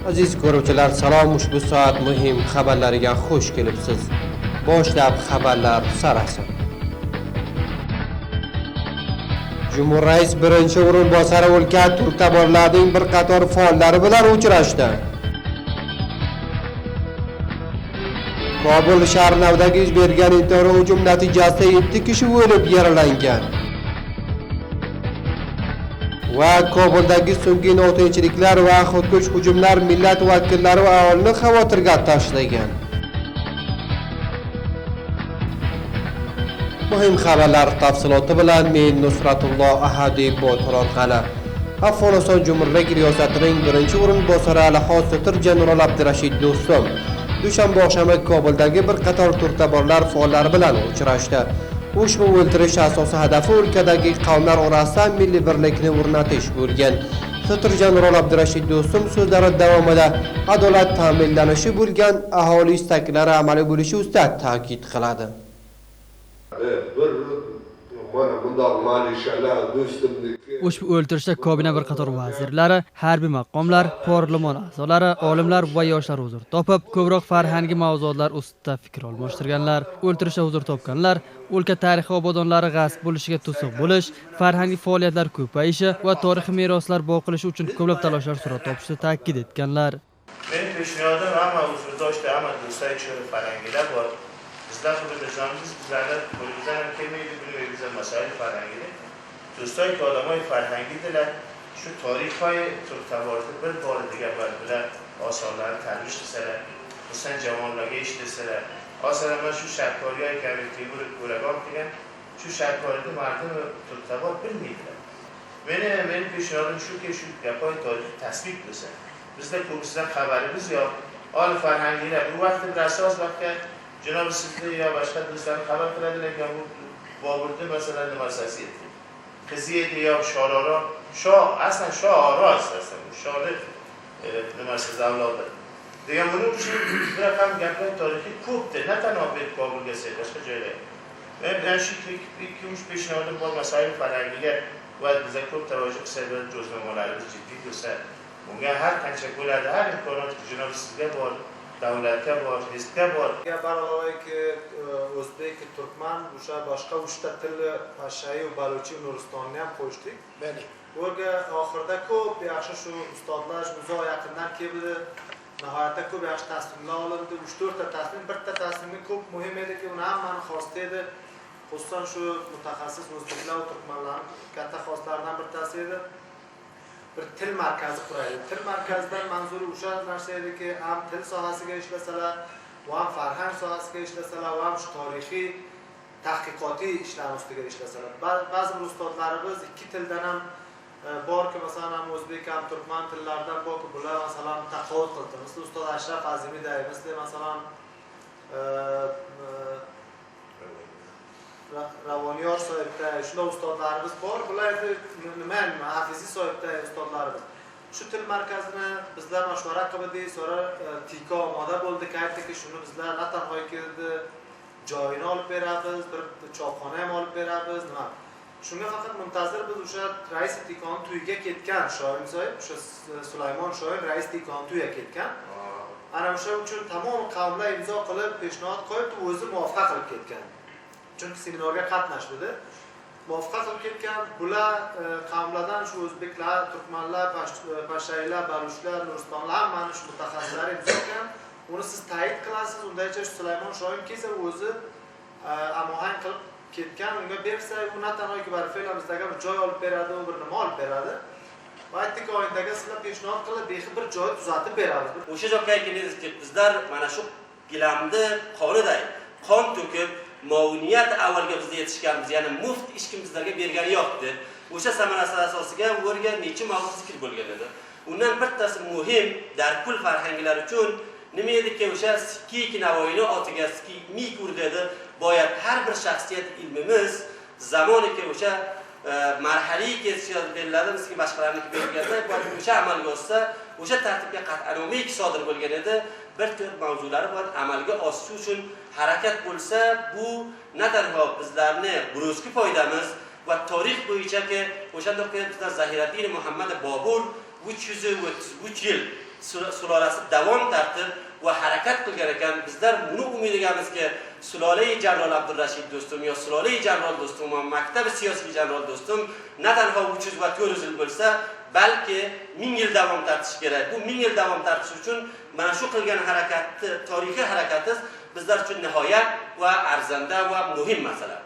Aziz ko'ruvchilar, salom, ushbu soat muhim xabarlariga xush kelibsiz. Boshlab xabarlar sarasi. Cumhur Rais birinchi o'rinbosari o'lka turktaborlarning bir qator faollari bilan uchrashdi. Kobul shahridagi yuz bergan intihoriy hujum natijasida 7 kishi o'lib yaralangan. Va Kobuldagi so'nggi notinchliklar va xudkush hujumlar millat vakillari va aholini xavotirga tashlagan. Muhim xabarlar tafsiloti bilan men Nusratulloh Ahadiy Boturotg'ala. Afg'oniston Jumhuriyat riyosatining birinchi o'rinbosari Alhosotir General Abdurashid Do'stum dushanba oqshami Kobuldagi bir qator turktaborlar faollari bilan uchrashdi. Ushbu o'ltirish asosiy hadafi o'lkadagi qavmlar orasida milliy birlikni o'rnatish bo'lgan. Sotir General Abdurashid Do'stum so'zlari davomida adolat ta'minlanishi bo'lgan aholi istaklari amalga bo'lishi ustida ta'kid qiladi. Ushbu o'ltirishda kabina bir qator vazirlari, harbiy maqomlar, parlament a'zolari, olimlar va yoshlar huzur topib, ko'proq farhangiy mavzular ustida fikr almashtirganlar. O'ltirishda huzur topganlar o'lka tarixiy obodonlari g'asb bo'lishiga to'siq bo'lish, farhangiy faoliyatlar ko'payishi va tarixiy meroslar boqilishi uchun ko'plab talashlar surat topishni ta'kid etganlar. Men peshniyodim hamma huzurdoshda hamma do'stlar uchun farhangilar bor. Bizlar xuddi bizlarni qo'limizdan kelmaydi, bilmaymiz masail farhangilar. Do'stlar odamlar farhangidilar. Shu tarixi turktaborda bir bor degan bilan osonlarni tarbiya qilsalar, xususan javonlarga ishlasalar, asosan shu shaharkorga kabi Temur Qo'ragon degan shu shaharkorda mardum turktabor bilmaydilar. Meni peshniyodim shuki shu gapni to'g'ri tasdiq qilsa. Bizda ko'pisidan xabarimiz yo'q. Ol farhangilar bu vaqtda bir asos vaqtga Janob sizlar ya boshqa do'stlar xabar qiladilar bu Boburda masalan nima asosiyati. Qiziydi yo Shororo, aslan Shororo asosan Shori nimasiz avlodi. Degan buning uchun bir raqam gaplar tarixiy ko'pdir. Natanobet Kobulga boshqa joylar. Men shu 2-3 peshniyodim bor masail farhangiga va bizga ko'p tavoji qilsa jo'znomalarimiz jiddiy bo'lsa, bunga har qancha bo'ladi, har imkoniyat janob sizga bor. Davlatga bor, hizbga bor. Baralawayki o'zbek, turkman, o'sha boshqa 3 ta til, pashshay va baluchi Nuristonni ham qo'shdik. Bali. O'rga oxirida ko'p yaxshi shu ustozlar uzoq yaqindan keldi. Nihoyatda ko'p yaxshi taslimlar olindi. 3-4 ta taslim, bitta taslimga ko'p muhim ediki, uni hammani xosti edi. Xususan shu mutaxassis o'zbeklar va turkmanlarning katta xoslaridan bittasi edi. Bir til markazi quraylik. Til markazidan manzuri o'sha narsa ediki, ham til sohasiga ishlasalar, va ham farhang sohasiga ishlasalar, va ham shu tarixiy tadqiqotiy ishlar ustiga ishlasalar. Ba'zi ustozlarimiz ikki tildan ham borki, masalan, o'zbek ham turkman tillaridan borki, bular masalan taqovoz qildi. Misol ustoz Ashraf Azimiy deymiz, masalan, Ravoniyor soyibda shunday ustozlarimiz bor. Bular nima hafiziy soyibda ustozlarimiz. Shu til markazini bizlar mashvara qildik, sonra tiko omoda bo'ldi, aytdiki, shuni bizlar natanhoy keldi, joyini olib beramiz, bir chopxona ham olib beramiz, nima. Shunga faqat muntazir biz o'sha rais tikon to'yiga ketgan shoir soyib, o'sha Sulaymon shoir rais tikon to'yiga ketgan. Ana o'sha uchun tamom qavmlar imzo qilib, peshnod qo'yib, o'zi muvaffaq qilib ketgan. Chunki seminarga qatnashdi. Muvaffaq qilib ketgan bular qavmlardan shu o'zbeklar, turkmanlar, pashshaylar, baluchlar, nuristonlar hammani shu mutaxassislar imzogan. Uni siz ta'yid qilasiz. Undaycha Sulaymon shoir kelsa o'zi amohang qilib ketgan, unga bersa, u natanhoyki barfilamizdagi bir joy olib beradi, u bir nima olib beradi. Va aytdik oyindaga sizlar peshnod qilib, bexi bir joy tuzatib beramiz. O'sha joyga kelingizki, bizlar mana shu gilamni qoniday qon to'kib Mavniyat avvalga bizga yetishganmiz, ya'ni muft ish kim bizlarga bergani yo'qdi. O'sha samarasi asosiga o'rga necha mavzu zikr bo'lgan edi. Undan bittasi muhim darkul farhanglar uchun nima ediki, o'sha Sikki Navoiyni otiga Sikki mik urdedi. Boyat har bir shaxsiyat ilmimiz zamoniki o'sha marhaliy kesishga beriladi, bizga boshqalarniki berilganda, o'sha amalga oshsa, o'sha tartibga qat'an umid sodir bo'lgan edi. Bir tür mavzulari bor, amalga oshish uchun harakat bo'lsa, bu na tanho bizlarni buruzki foydamiz, va tarix bo'yicha ki o'shanda bizlar Zahiriddin Muhammad Bobur 333 yil sulolasi davom tartib va harakat qilgan ekan. Bizlar buni umid etamizki, Sulolai General Abdurrashid do'stim yo Sulolai General do'stim va maktabi siyosiy general do'stim na tanho 300 va 400 yil bo'lsa, balki 1000 yil davom tartishi kerak. Bu 1000 yil davom tartishi uchun mana shu qilgan harakatni, tarixiy harakatiz bizlar uchun nihoyat va arzanda va muhim masala.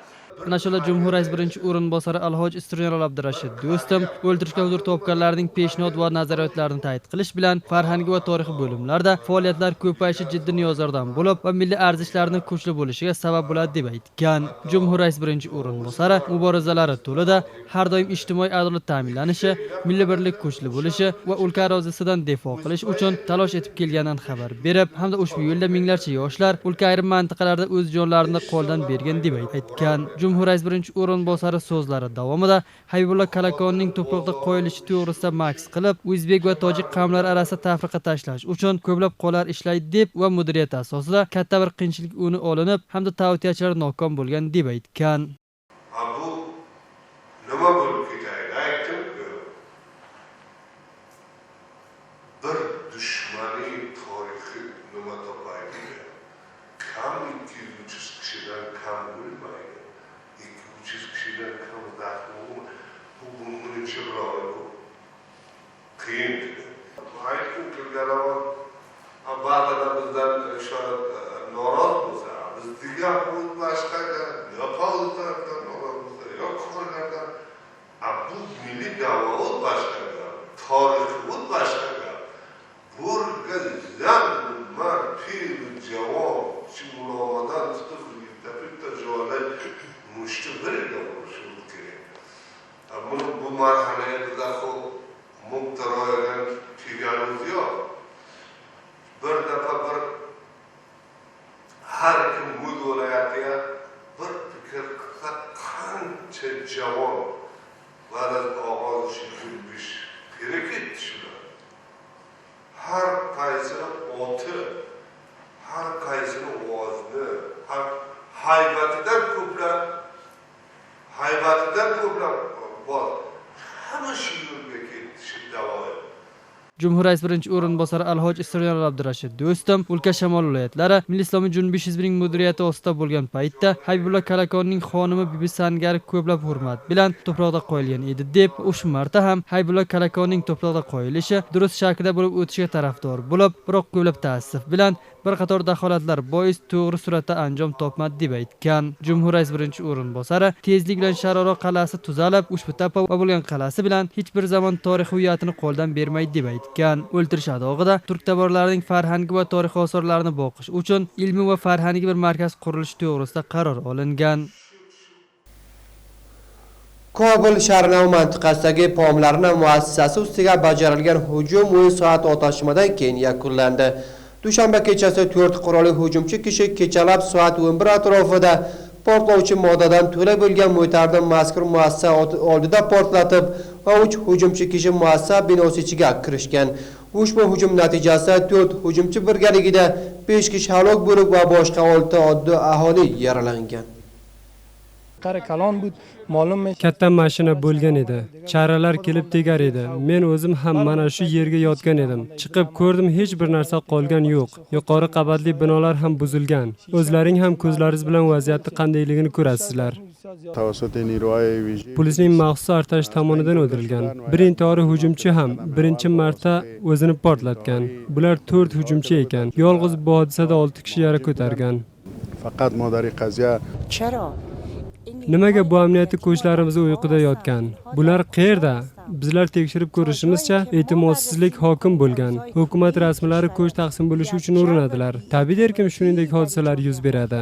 Naşala Cumhur Rais birinchi o'rinbosari Alhoj Istro'nol Abdurashid do'stim o'ltirishga huzur topganlarning peshnod va nazariyatlarini ta'kid qilish bilan farhangi va tarixiy bo'limlarda faoliyatlar ko'payishi jiddiy niyozlardan bo'lib va milliy arzishlarni kuchli bo'lishiga sabab bo'ladi deb aytgan. Cumhur Rais birinchi o'rinbosari muborazalari to'lida har doim ijtimoiy adolat ta'minlanishi, milliy birlik kuchli bo'lishi va o'lka arazisidan difo qilish uchun talosh etib kelganidan xabar berib, hamda ushbu yo'lda minglarcha yoshlar o'lka ayrim mintaqalarda o'z jonlarini qo'ldan bergan deb aytgan. Cumhur Rais birinchi o'rinbosari so'zlari davomida Habibulla Kalakonning to'proqda qo'yilishi to'g'risida maks qilib, o'zbek va tojik qavmlar orasida tafriqa tashlash uchun ko'plab qo'llar ishlaydi deb va mudoriyat asosida katta bir qiyinchilik uni olinib, hamda tavtiyachilar nokom bo'lgan deb aytgan. Bu nima bo'lib ketaydi? Aytdim-ku. Bir dushmaniy tarixi nima topaydi? Kam 200-300 kishidan kam bo'lmaydi. 200-300 kishidan kam daxli bu bunun chiroyi qiyin. Aytdim kirganlar ba'zida bizdan noroz bo'lsa, biz degan bu boshqa yapollardan olamiz, yo'qlardan. Bu milliy da'vo boshqa, tarix boshqa. Burga zamma fil javob shimulamadan tutib bitta joylar mushti birga bo'lishi kerak. Bu marhalada bizlar muqtaroydan kelganimiz yo'q. Bir defa bir har kim o'z viloyatiga bir fikr qilsa qancha javob va og'oz yurish kerak edi shular. Har qaysi oti, har qaysini ovozni, har haybatidan ko'plab bor. Hamma shu yo'lga ketishi davoyi. Cumhur Rais birinchi o'rinbosari Alhoj Istro'nol Abdurashid do'stim o'lka shimol viloyatlari Milliy Islomiy Junbiy hizbining mudiriyati ostida bo'lgan paytda Habibulla Kalakonning xonimi Bibi Sangari ko'plab hurmat bilan to'proqda qo'yilgan edi deb, ushbu marta ham Habibulla Kalakonning to'proqda qo'yilishi durust shaklda bo'lib o'tishiga tarafdor bo'lib, biroq ko'plab ta'sif bilan bir qator daholatlar bois to'g'ri suratda anjom topmadi deb aytgan. Cumhur Rais birinchi o'rinbosari tezlik bilan Sharoro qal'asi tuzalib, ushbu tapa va bo'lgan qal'asi bilan hech bir zaman tarixiy huviyatini qo'ldan bermaydi deb aytgan. O'ltirish adog'ida turk taborlarining farhangi va tarixiy osarlarini boqish uchun ilmiy va farhangi bir markaz qurilishi to'g'risida qaror olingan. Kobul Sharnov mantiqasidagi Pomlarna muassasasi ustiga bajarilgan hujum 10 soat otishmadan keyin yakunlandi. Dushanba kechasi 4 qurolli hujumchi kishi kechalab soat 11 atrofida portlovchi moddadan to'la bo'lgan mo'tarni mazkur muassasa oldida portlatib va 3 hujumchi kishi muassasa binosi ichiga kirishgan. Ushbu hujum natijasida 4 hujumchi birgaligida 5 kishi halok bo'lib va boshqa 6 oddiy aholi yaralangan. Katta mashina bo'lgan edi. Charalar kelib tegar edi. Men o'zim ham mana shu yerga yotgan edim. Chiqib ko'rdim, hech bir narsa qolgan yo'q. Yuqori qavatli binolar ham buzilgan. O'zlaring ham ko'zlaringiz bilan vaziyatni qandayligini ko'rasizlar. Polisning maxsus artash tomonidan o'ldirilgan. Bir intihoriy hujumchi ham birinchi marta o'zini portlatgan. Bular 4 hujumchi ekan. Yolg'iz bu hodisada 6 kishi yara ko'targan. Faqat modari qaziya. Charo nimaga bu amniyati kuchlarimiz uyquda yotgan? Bular qayerda? Bizlar tekshirib ko'rishimizcha, e'timodsizlik hokim bo'lgan. Hukumat rasmiylari kuch taqsim bo'lishi uchun urinadilar. Tabiiyki, shuningdek hodisalar yuz beradi.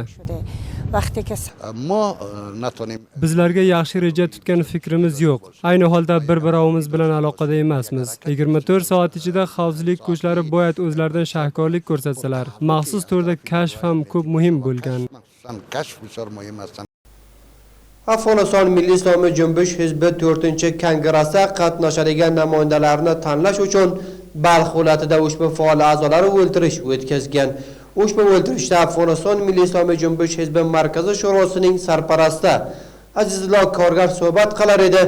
Bizlarga yaxshi reja tutgan fikrimiz yo'q. Ayni holda bir-birimiz bilan aloqada emasmiz. 24 soat ichida xavfsizlik kuchlari boyat o'zlaridan shahkorlik ko'rsatsalar, maxsus turda kashf ham ko'p muhim bo'lgan. Afg'oniston Milliy Islomiy Junbish hizbi 4-kongressda qatnashadigan namoyandalarni tanlash uchun Balx viloyatida ushbu faol a'zolari o'ltirish o'tkazgan. Ushbu o'ltirishda Afg'oniston Milliy Islomiy Junbish hizbi markaziy shurosining sarparasti Azizullo Korgar suhbat qilar edi.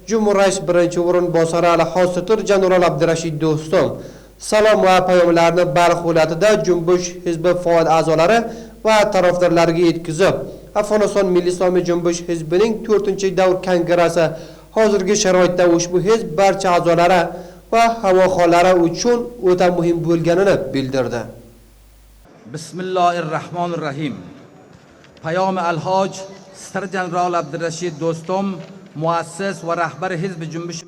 Cumhur Rais birinchi o'rinbosari Alhosatur General Abdurashid Do'stum salom va payomlarni Baliq viloyatida Junbush hizbi faol a'zolari va tarafdorlariga yetkazib, Afg'oniston Milliy Islomiy Junbush hizbining 4-davr kongresi hozirgi sharoitda ushbu hizb barcha a'zolari va havoxonlari uchun o'ta muhim bo'lganini bildirdi. Bismillahirrahmanirrahim. Payom Alhoj Sir General Abdurashid Do'stum muassis va rahbar hizb Junbush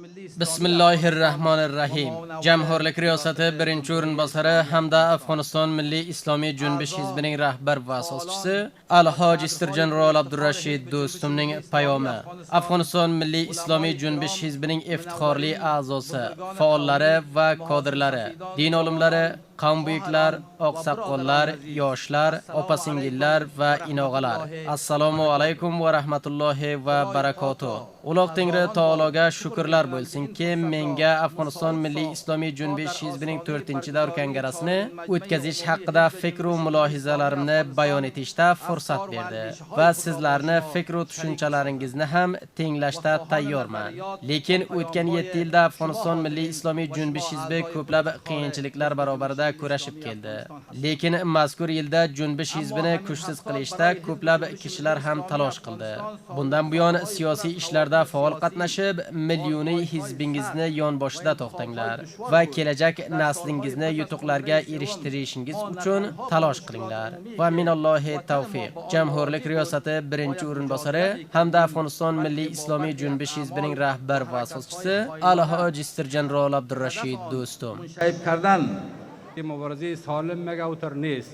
Bismillahirrahmanirrahim. Jamhuriyat riyosati birinchi o'rinbosari hamda Afg'oniston Milliy Islomiy Junbush hizbining rahbar va asoschisi Alhoj Sir General Abdurashid Do'stumning payomi. Afg'oniston Milliy Islomiy Junbush hizbining iftixorli a'zosi, faollari va kadrlari, din olimlari, qavm buyuklar, oqsoqollar, yoshlar, opa-singillar va inog'alar. Assalomu alaykum va rahmatullohi va barakotuh. Ulug' Tengri taologa shukrlar bo'lsinki, menga Afg'oniston Milliy Islomiy Junbush hizbining 4-davr kongressini o'tkazish haqida fikr va mulohazalarimni bayon etishda fursat berdi va sizlarni fikr va tushunchalaringizni ham tenglashda tayyorman. Lekin o'tgan 7 yilda Afg'oniston Milliy Islomiy Junbush hizbi ko'plab qiyinchiliklar barobarida kurashib keldi. Lekin mazkur yilda Junbush hizbini kuchsiz qilishda ko'plab kishilar ham talosh qildi. Bundan buyon siyosiy ishlarda faol qatnashib, millioniy hizbingizni yonboshida to'xtanglar va kelajak naslingizni yutuqlarga erishtirishingiz uchun talosh qilinglar. Va minallohi tavfiq. Jamhuriyat riyosati birinchi o'rinbosari hamda Afg'oniston Milliy Islomiy Junbush hizbining rahbar va asoschisi Alhoj Sir General Abdurashid Do'stum. shayb kardan مبارزه سالم مگه اوتر نیست.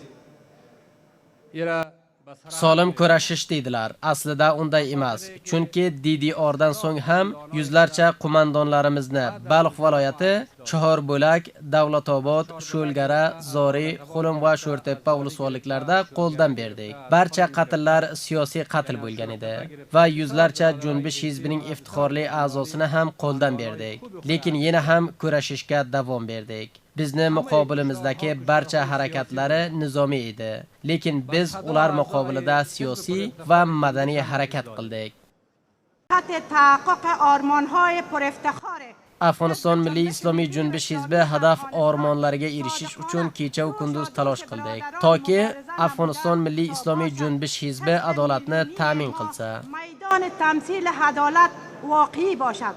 Solim kurashish deydilar. Aslida unday emas. Chunki DDRdan so'ng ham yuzlarcha qo'mondonlarimizni Baliq viloyati, Chorbo'lak, Davlatobod, Sho'lgara, Zori, Xo'lim va Sho'rtepa ulusvolliklarda qo'ldan berdik. Barcha qatllar siyosiy qatl bo'lgan edi va yuzlarcha Junbush hizbining iftixorli a'zosini ham qo'ldan berdik. Lekin yana ham kurashishga davom berdik. Bizni muqobilimizdagi barcha harakatlari nizomiy edi. Lekin biz ular muqobilida siyosiy va madaniy harakat qildik. Afg'oniston Milliy Islomiy Junbush hizbi hadaf ormonlariga erishish uchun kecha va kunduz talosh qildik. Toki Afg'oniston Milliy Islomiy Junbush hizbi adolatni ta'min qilsa. Maydon tamsil adolat voqei boshad.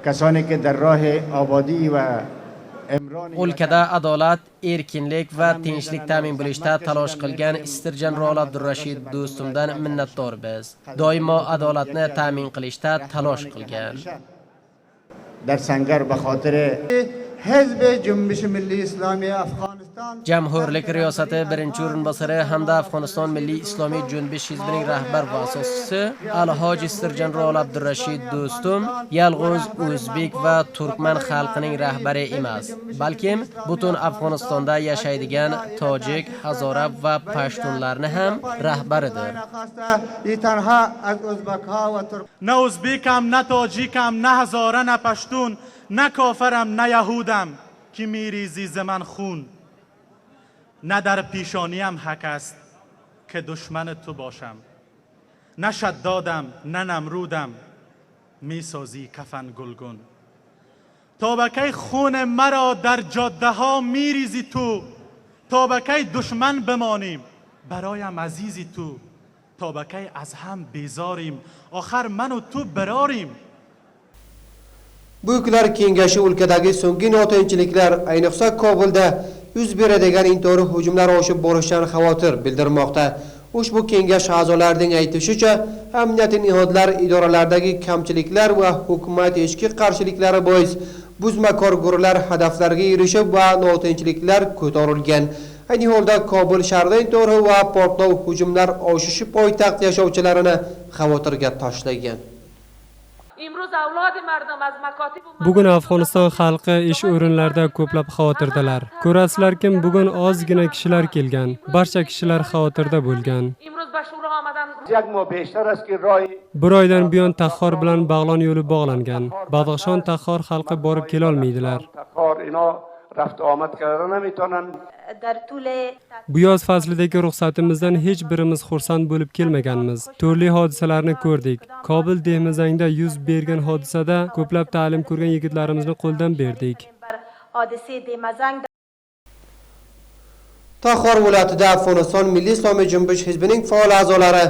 کسانی که در راه آبادی و O'lkada adolat, erkinlik va tinchlik ta'min bo'lishda talosh qilgan Sir General Abdurashid Do'stumdan minnatdormiz. Doimo adolatni ta'min qilishda talosh qilgan. در سنگر به خاطر حزب جنبش ملی اسلامی افغانستان Jamhuriyat riyosati birinchi o'rinbosari hamda Afg'oniston Milliy Islomiy Junbush hizbining rahbar va asoschisi Alhoj Sir General Abdurashid Do'stum yalg'iz o'zbek va turkman xalqining rahbari emas, balkim butun Afg'onistonda yashaydigan tojik, hazora va pashtunlarni ham rahbaridir. نه ازبکم، نه تاجیکم، نه هزاره، نه پشتون، نه کافرم، نه یهودم که میریزی ز من خون. نه در پیشانیم حق است که دشمن تو باشم. نه شدادم، نه نمرودم، میسازی کفن گلگون. تا به کی خون مرا در جاده ها میریزی تو؟ تا به کی دشمن بمانیم برایم عزیزی تو؟ تا به کی از هم بیزاریم آخر من و تو براریم. Buyuklar Kengashi o'lkadagi so'nggi notinchliklar, ayniqsa Kobulda yuz beradigan intihoriy hujumlar oshib borishidan xavotir bildirmoqda. Ushbu kengash a'zolarining aytishicha, amniyat nihodlar idoralaridagi kamchiliklar va hukumat ichki qarshiliklari bois buzmakor guruhlar hadaflariga erishib va notinchliklar ko'tarilgan. Ayni holda Kobul shahrida intihoriy va portlov hujumlar oshishi poytaxt yashovchilarini xavotirga tashlagan. Bugun Afg'oniston xalqi ish o'rinlarida ko'plab xavotirdalar. Ko'rasizlarki, bugun ozgina kishilar kelgan. Barcha kishilar xavotirda bo'lgan. Bir oydan buyon Taxor bilan Bag'lon yo'li bog'langan. Badaxshon Taxor xalqi borib kela olmaydilar. در طول Bu yoz faslidagi ruxsatimizdan hech birimiz xursand bo'lib kelmaganmiz. Turli hodisalarni ko'rdik. Kobul Dehmizangda yuz bergan hodisada ko'plab ta'lim ko'rgan yigitlarimizni qo'ldan berdik. حادثه دمزنگ Taxor viloyatida Afg'oniston Milliy Islomiy Junbush Hizbining faol a'zolari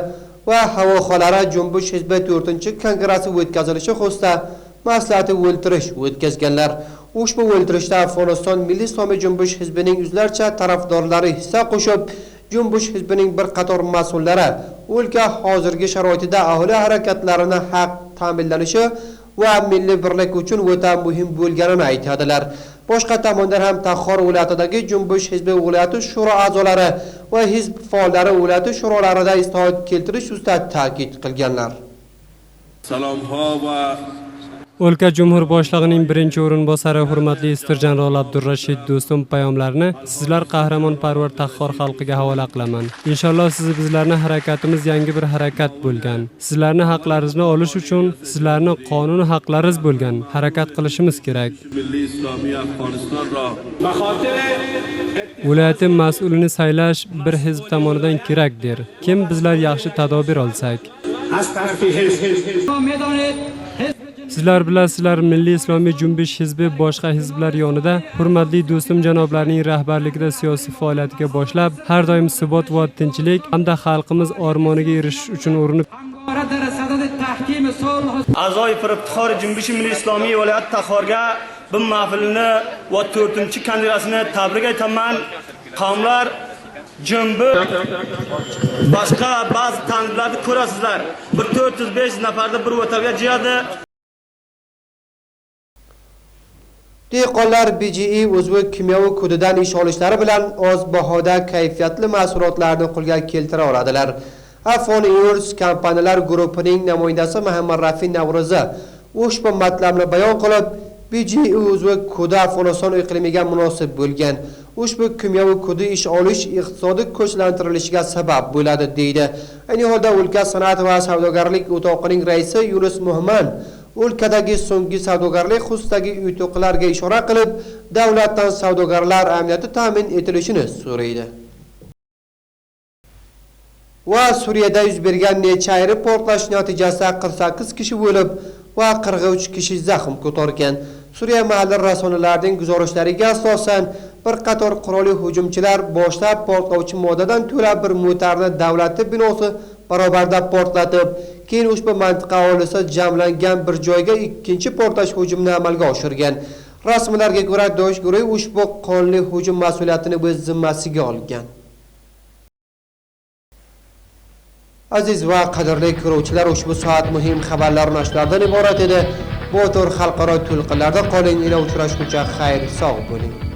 va havoxolari Junbush Hizbi 4-kongresi o'tkazilishi xususida maslahati o'ltirish o'tkazganlar. Ushbu o'ltirishda Afg'oniston Milliy Islomiy Junbush Hizbining yuzlarcha tarafdorlari hissa qo'shib, Junbush Hizbining bir qator mas'ullari o'lka hozirgi sharoitida aholi harakatlarini haq ta'minlanishi va milliy birlik uchun o'ta muhim bo'lganini aytadilar. Boshqa tomondan ham Taxor viloyatidagi Junbush Hizbi viloyati shuro a'zolari va hizb faollari viloyati shurolarida islohot keltirish ustida ta'kid qilganlar. Salomha va O'lka Jumhur boshlig'ining birinchi o'rinbosari hurmatli Istirjanrol Abdurrashid do'stim payomlarini sizlar qahramonparvar Taxor xalqiga havola qilaman. Inshaalloh siz bizlarning harakatimiz yangi bir harakat bo'lgan. Sizlarning haqlaringizni olish uchun sizlarni qonuniy haqlaringiz bo'lgan harakat qilishimiz kerak. Milliy Islomiy Afg'oniston ro Viloyatim mas'ulini saylash bir hizb tomonidan kerakdir. Kim bizlar yaxshi tadbir olsak. Sizlar bilasizlar, Milliy Islomiy Junbush Hizbi boshqa hizblar yonida hurmatli do'stim janoblarning rahbarligida siyosiy faoliyatiga boshlab, har doim sabot va tinchlik hamda xalqimiz armoniga erishish uchun urinib a'zoy firibtixor Junbush Milliy Islomiy viloyat Taxorga bu mahfilni va 4-kongressini tabrik aytaman. Qavmlar Jumbi boshqa ba'zi tanlovlarni ko'rasizlar. Bir 405 nafarda bir o'targa jiyadi. Dehqonlar BGE o'zbek kimyoviy kodidan ish olishlari bilan oz bahoda kayfiyatli mahsulotlarni qo'lga keltira oladilar. Afg'on Urs kompaniyalar guruhining namoyandasi Muhammad Rafi Navro'zi ushbu matlabni bayon qilib, BGE o'zbek kodi Afg'oniston iqlimiga munosib bo'lgan. Ushbu kimyoviy kodi ish olish iqtisodiy ko'chlantirilishiga sabab bo'ladi deydi. Ayni holda o'lka sanoat va savdogarlik o'toqining raisi Yunus Muhammad o'lkadagi so'nggi savdogarlik xususidagi yutuqlarga ishora qilib, davlatdan savdogarlar amniyati ta'min etilishini so'raydi. Va Suriyada yuz bergan necha ayri portlash natijasida 48 kishi o'lib va 43 kishi zaxm ko'targan. Suriya mahalliy rasonalarining guzorishlariga asosan bir qator qurolli hujumchilar boshlab portlovchi moddadan to'la bir motorni davlat binosi barobarida portlatib, keyin ushbu mantiqa aholisi jamlangan bir joyga ikkinchi portlash hujumini amalga oshirgan. Rasmiylarga ko'ra, Dosh guruhi ushbu qonli hujum mas'uliyatini o'z zimmasiga olgan. Aziz va qadrli ko'ruvchilar, ushbu soat muhim xabarlar nashrlardan iborat edi. Bu tur xalqaro to'lqinlarda qoling, ila uchrashguncha xayr, sog' bo'ling.